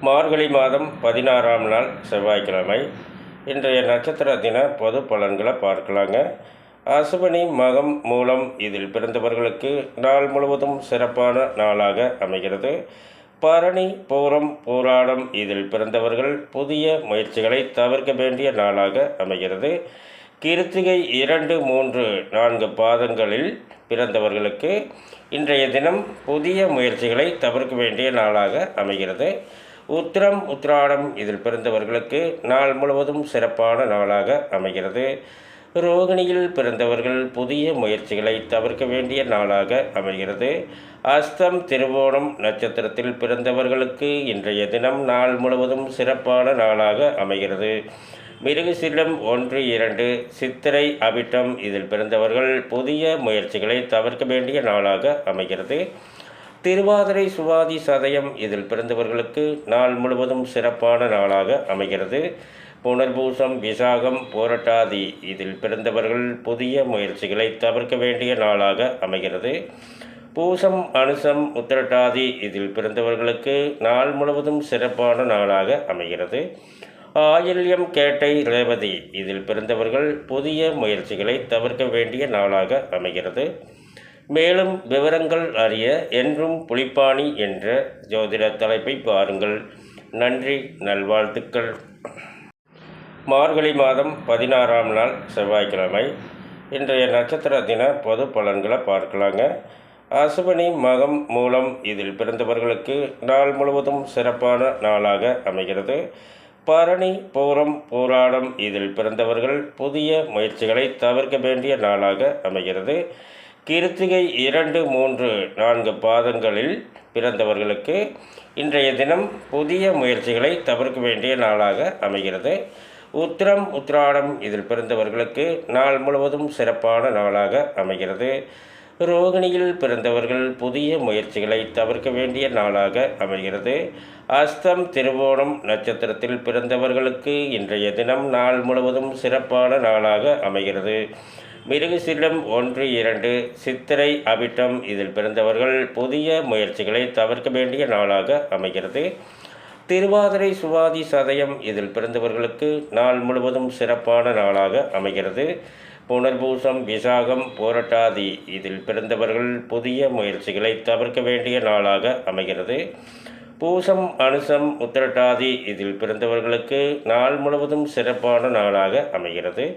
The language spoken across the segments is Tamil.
மார்கழி மாதம் 16ஆம் நாள் செவ்வாய்க்கிழமை. இன்றைய நட்சத்திர தின பொது பலன்களை பார்க்கலாங்க. அசுபனி, மகம், மூலம் இதில் பிறந்தவர்களுக்கு நாள் முழுவதும் சிறப்பான நாளாக அமைகிறது. பரணி, பூரம், பூராடம் இதில் பிறந்தவர்கள் புதிய முயற்சிகளை தவிர்க்க வேண்டிய நாளாக அமைகிறது. கிருத்திகை 2, 3, 4 பாதங்களில் பிறந்தவர்களுக்கு இன்றைய தினம் புதிய முயற்சிகளை தவிர்க்க வேண்டிய நாளாக அமைகிறது. உத்திரம், உத்திராடம் இதில் பிறந்தவர்களுக்கு நாள் முழுவதும் சிறப்பான நாளாக அமைகிறது. ரோகிணியில் பிறந்தவர்கள் புதிய முயற்சிகளை தவிர்க்க வேண்டிய நாளாக அமைகிறது. அஸ்தம், திருவோணம் நட்சத்திரத்தில் பிறந்தவர்களுக்கு இன்றைய தினம் நாள் முழுவதும் சிறப்பான நாளாக அமைகிறது. மிருகசீரிடம் 1, 2, சித்திரை, அவிட்டம் இதில் பிறந்தவர்கள் புதிய முயற்சிகளை தவிர்க்க வேண்டிய நாளாக அமைகிறது. திருவாதிரை, சுவாதி, சதயம் இதில் பிறந்தவர்களுக்கு நாள் முழுவதும் சிறப்பான நாளாக அமைகிறது. புனர்பூசம், விசாகம், போரட்டாதி இதில் பிறந்தவர்கள் புதிய முயற்சிகளை தவிர்க்க வேண்டிய நாளாக அமைகிறது. பூசம், அனுசம், உத்திரட்டாதி இதில் பிறந்தவர்களுக்கு நாள் முழுவதும் சிறப்பான நாளாக அமைகிறது. ஆயில்யம், கேட்டை, ரேவதி இதில் பிறந்தவர்கள் புதிய முயற்சிகளை தவிர்க்க வேண்டிய நாளாக அமைகிறது. மேலும் விவரங்கள் அறிய என்றும் புலிப்பாணி என்ற ஜோதிட தலைப்பை பாருங்கள். நன்றி, நல்வாழ்த்துக்கள். மார்கழி மாதம் 16ஆம் நாள் செவ்வாய்க்கிழமை. இன்றைய நட்சத்திர தின பொது பலன்களை பார்க்கலாங்க. அசுபனி, மகம், மூலம் இதில் பிறந்தவர்களுக்கு நாள் முழுவதும் சிறப்பான நாளாக அமைகிறது. பரணி, பூரம், பூராடம் இதில் பிறந்தவர்கள் புதிய முயற்சிகளை தவிர்க்க வேண்டிய நாளாக அமைகிறது. கிருத்திகை 2, 3, 4 பாதங்களில் பிறந்தவர்களுக்கு இன்றைய தினம் புதிய முயற்சிகளை தவிர்க்க வேண்டிய நாளாக அமைகிறது. உத்திரம், உத்திராடம் இதில் பிறந்தவர்களுக்கு நாள் முழுவதும் சிறப்பான நாளாக அமைகிறது. ரோகிணியில் பிறந்தவர்கள் புதிய முயற்சிகளை தவிர்க்க வேண்டிய நாளாக அமைகிறது. அஸ்தம், திருவோணம் நட்சத்திரத்தில் பிறந்தவர்களுக்கு இன்றைய தினம் நாள் முழுவதும் சிறப்பான நாளாக அமைகிறது. மிருகசீரிடம் 1, 2, சித்திரை, அவிட்டம் இதில் பிறந்தவர்கள் புதிய முயற்சிகளை தவிர்க்க வேண்டிய நாளாக அமைகிறது. திருவாதிரை, சுவாதி, சதயம் இதில் பிறந்தவர்களுக்கு நாள் முழுவதும் சிறப்பான நாளாக அமைகிறது. புனர்பூசம், விசாகம், போரட்டாதி இதில் பிறந்தவர்கள் புதிய முயற்சிகளை தவிர்க்க வேண்டிய நாளாக அமைகிறது. பூசம், அனுசம், உத்திரட்டாதி இதில் பிறந்தவர்களுக்கு நாள் முழுவதும் சிறப்பான நாளாக அமைகிறது.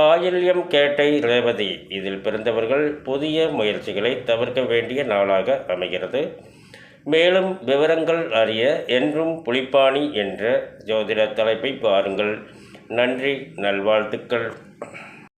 ஆயில்யம், கேட்டை, ரேவதி இதில் பிறந்தவர்கள் புதிய முயற்சிகளை தவிர்க்க வேண்டிய நாளாக அமைகிறது. மேலும் விவரங்கள் அறிய என்றும் புலிப்பாணி என்ற ஜோதிட தலைப்பை பாருங்கள். நன்றி, நல்வாழ்த்துக்கள்.